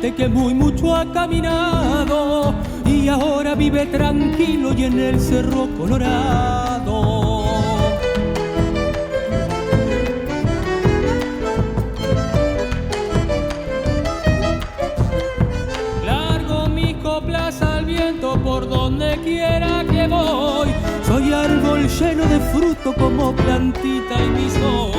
gente que muy mucho ha caminado y ahora vive tranquilo y en el Cerro Colorado. Largo mis coplas al viento por donde quiera que voy. Soy árbol lleno de fruto como plantita y mi sol.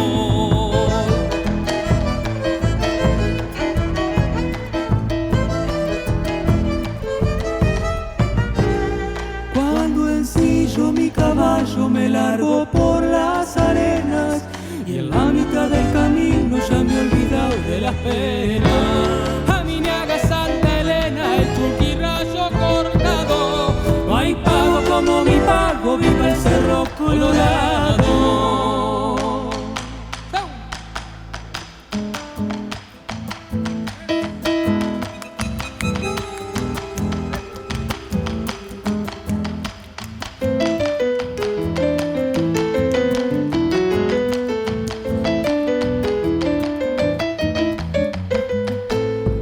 Cuando ensillo mi caballo me largo por las arenas y en la mitad del camino ya me he olvidado de las penas. A Minaga Santa Elena, el Chuquirrayo cortado, no hay pago como mi pago, viva el Cerro Colorado.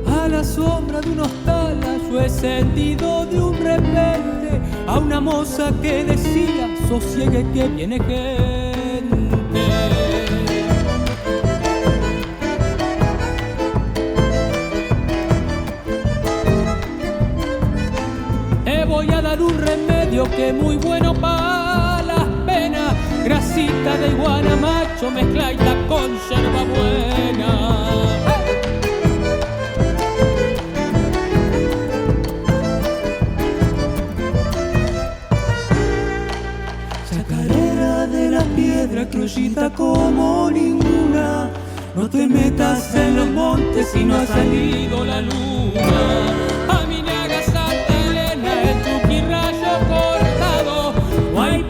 A la sombra de unos talas yo he sentido de un repente a una moza que decía: sosiegue que viene gente. Te voy a dar un remedio que es muy bueno para las penas, grasita de iguana macho mezcla y la conserva buena. Chacarera de la piedra, criollita como ninguna, no te metas en los montes si no ha salido la luna. A Minaga Santa Elena, el Chuquirrayo cortado, no hay